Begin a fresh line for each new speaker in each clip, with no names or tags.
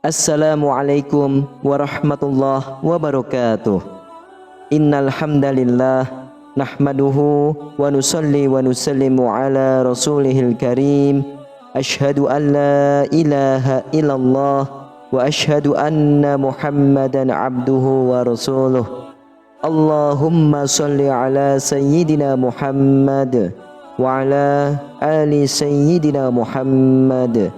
Assalamualaikum warahmatullahi wabarakatuh. Innal hamdalillah nahmaduhu wa nusalli wa nusallimu ala rasulihil karim. Asyhadu an la ilaha illallah wa asyhadu anna Muhammadan abduhu wa rasuluh. Allahumma salli ala sayyidina Muhammad wa ala ali sayyidina Muhammad.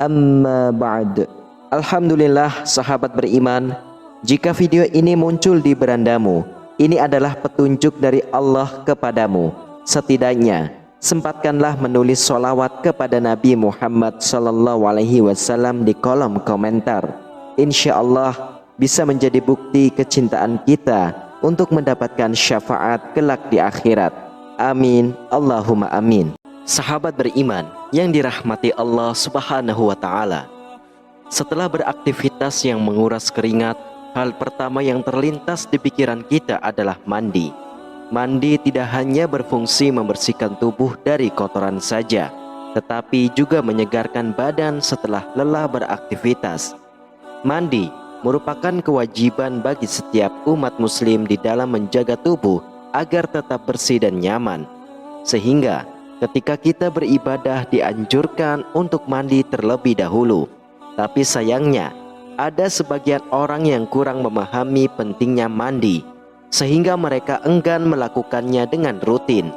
Amma ba'd. Alhamdulillah sahabat beriman, jika video ini muncul di berandamu, ini adalah petunjuk dari Allah kepadamu. Setidaknya sempatkanlah menulis sholawat kepada Nabi Muhammad SAW di kolom komentar. Insya Allah bisa menjadi bukti kecintaan kita untuk mendapatkan syafaat kelak di akhirat. Amin, Allahumma amin. Sahabat beriman yang dirahmati Allah Subhanahu wa Ta'ala, setelah beraktivitas yang menguras keringat, hal pertama yang terlintas di pikiran kita adalah mandi. Mandi tidak hanya berfungsi membersihkan tubuh dari kotoran saja, tetapi juga menyegarkan badan setelah lelah beraktivitas. Mandi merupakan kewajiban bagi setiap umat muslim di dalam menjaga tubuh agar tetap bersih dan nyaman. Sehingga ketika kita beribadah dianjurkan untuk mandi terlebih dahulu. Tapi sayangnya, ada sebagian orang yang kurang memahami pentingnya mandi, sehingga mereka enggan melakukannya dengan rutin.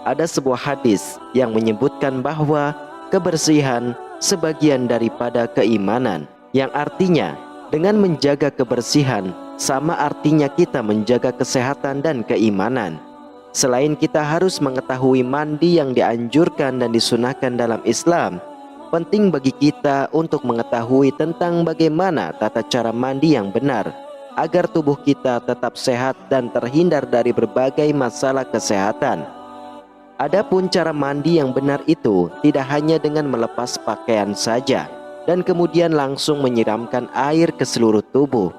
Ada sebuah hadis yang menyebutkan bahwa kebersihan sebagian daripada keimanan, yang artinya dengan menjaga kebersihan sama artinya kita menjaga kesehatan dan keimanan. Selain kita harus mengetahui mandi yang dianjurkan dan disunahkan dalam Islam, penting bagi kita untuk mengetahui tentang bagaimana tata cara mandi yang benar agar tubuh kita tetap sehat dan terhindar dari berbagai masalah kesehatan. Adapun cara mandi yang benar itu tidak hanya dengan melepas pakaian saja dan kemudian langsung menyiramkan air ke seluruh tubuh.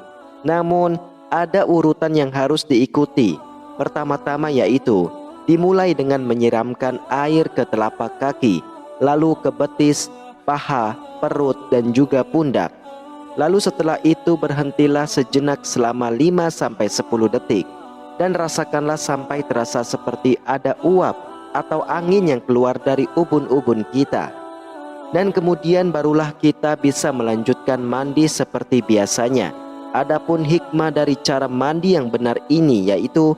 Namun ada urutan yang harus diikuti. Pertama-tama yaitu dimulai dengan menyiramkan air ke telapak kaki, lalu ke betis, paha, perut, dan juga pundak. Lalu setelah itu berhentilah sejenak selama 5-10 detik dan rasakanlah sampai terasa seperti ada uap atau angin yang keluar dari ubun-ubun kita. Dan kemudian barulah kita bisa melanjutkan mandi seperti biasanya. Adapun hikmah dari cara mandi yang benar ini yaitu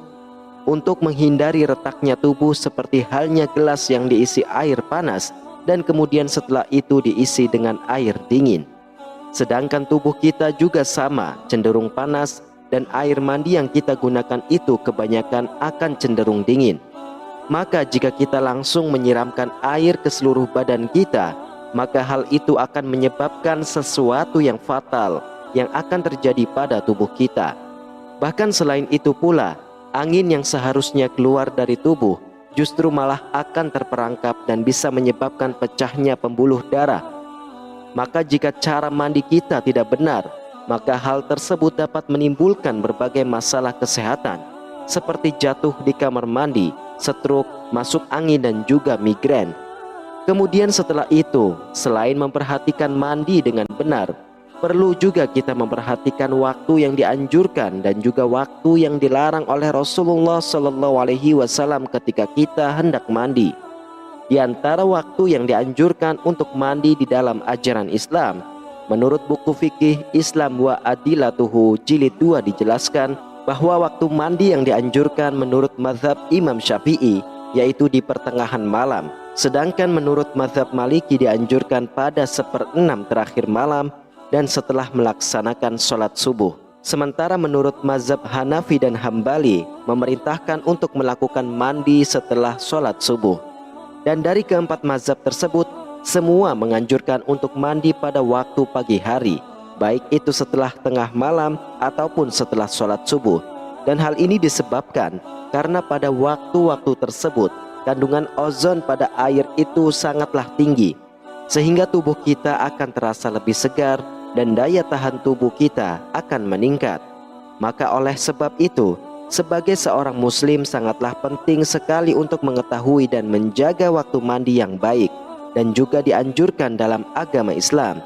untuk menghindari retaknya tubuh seperti halnya gelas yang diisi air panas dan kemudian setelah itu diisi dengan air dingin. Sedangkan tubuh kita juga sama, cenderung panas, dan air mandi yang kita gunakan itu kebanyakan akan cenderung dingin. Maka jika kita langsung menyiramkan air ke seluruh badan kita, maka hal itu akan menyebabkan sesuatu yang fatal yang akan terjadi pada tubuh kita. Bahkan selain itu pula, angin yang seharusnya keluar dari tubuh justru malah akan terperangkap dan bisa menyebabkan pecahnya pembuluh darah. Maka jika cara mandi kita tidak benar, maka hal tersebut dapat menimbulkan berbagai masalah kesehatan seperti jatuh di kamar mandi, stroke, masuk angin, dan juga migrain. Kemudian setelah itu, selain memperhatikan mandi dengan benar, perlu juga kita memperhatikan waktu yang dianjurkan dan juga waktu yang dilarang oleh Rasulullah SAW ketika kita hendak mandi. Di antara waktu yang dianjurkan untuk mandi di dalam ajaran Islam, menurut buku fikih Islam wa Adilatuhu jilid 2 dijelaskan bahwa waktu mandi yang dianjurkan menurut mazhab Imam Syafi'i yaitu di pertengahan malam, sedangkan menurut mazhab Maliki dianjurkan pada 1/6 terakhir malam dan setelah melaksanakan sholat subuh. Sementara menurut mazhab Hanafi dan Hambali memerintahkan untuk melakukan mandi setelah sholat subuh. Dan dari keempat mazhab tersebut, semua menganjurkan untuk mandi pada waktu pagi hari, baik itu setelah tengah malam ataupun setelah sholat subuh. Dan hal ini disebabkan karena pada waktu-waktu tersebut kandungan ozon pada air itu sangatlah tinggi, sehingga tubuh kita akan terasa lebih segar dan daya tahan tubuh kita akan meningkat. Maka oleh sebab itu, sebagai seorang muslim sangatlah penting sekali untuk mengetahui dan menjaga waktu mandi yang baik dan juga dianjurkan dalam agama Islam.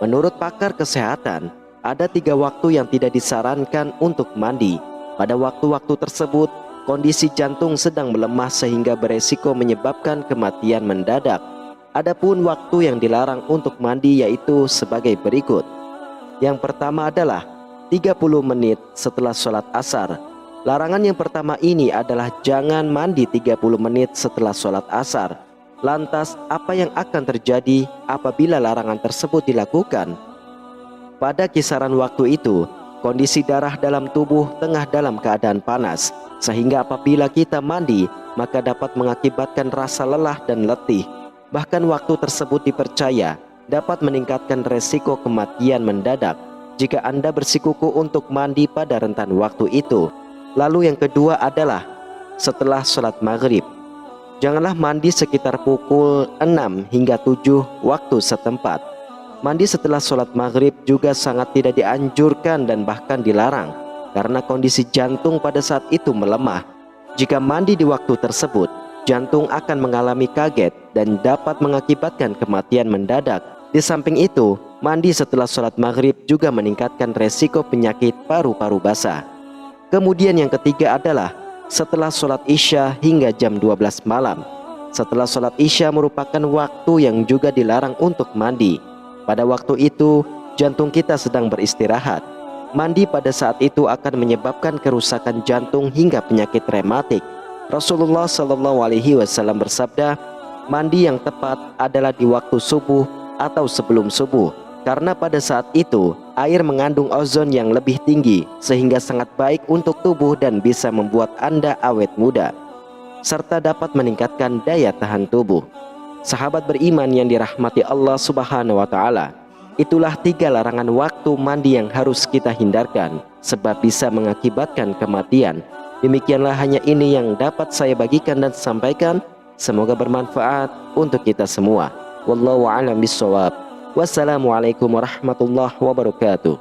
Menurut pakar kesehatan, ada 3 waktu yang tidak disarankan untuk mandi. Pada waktu-waktu tersebut, kondisi jantung sedang melemah sehingga beresiko menyebabkan kematian mendadak. Adapun waktu yang dilarang untuk mandi yaitu sebagai berikut. Yang pertama adalah 30 menit setelah sholat asar. Larangan yang pertama ini adalah jangan mandi 30 menit setelah sholat asar. Lantas, apa yang akan terjadi apabila larangan tersebut dilakukan? Pada kisaran waktu itu, kondisi darah dalam tubuh tengah dalam keadaan panas, sehingga apabila kita mandi, maka dapat mengakibatkan rasa lelah dan letih. Bahkan waktu tersebut dipercaya dapat meningkatkan resiko kematian mendadak jika Anda bersikukuh untuk mandi pada rentan waktu itu. Lalu yang kedua adalah setelah sholat maghrib. Janganlah mandi sekitar pukul 6 hingga 7 waktu setempat. Mandi setelah sholat maghrib juga sangat tidak dianjurkan dan bahkan dilarang, karena kondisi jantung pada saat itu melemah. Jika mandi di waktu tersebut, jantung akan mengalami kaget dan dapat mengakibatkan kematian mendadak. Di samping itu, mandi setelah sholat maghrib juga meningkatkan resiko penyakit paru-paru basah. Kemudian yang ketiga adalah setelah sholat isya hingga jam 12 malam. Setelah sholat isya merupakan waktu yang juga dilarang untuk mandi. Pada waktu itu, jantung kita sedang beristirahat. Mandi pada saat itu akan menyebabkan kerusakan jantung hingga penyakit rematik. Rasulullah SAW bersabda, mandi yang tepat adalah di waktu subuh atau sebelum subuh, karena pada saat itu air mengandung ozon yang lebih tinggi sehingga sangat baik untuk tubuh dan bisa membuat Anda awet muda serta dapat meningkatkan daya tahan tubuh. Sahabat beriman yang dirahmati Allah Subhanahu wa Ta'ala, itulah 3 larangan waktu mandi yang harus kita hindarkan sebab bisa mengakibatkan kematian. Demikianlah hanya ini yang dapat saya bagikan dan sampaikan. Semoga bermanfaat untuk kita semua. Wallahu a'lam bishawab. Wassalamualaikum warahmatullahi wabarakatuh.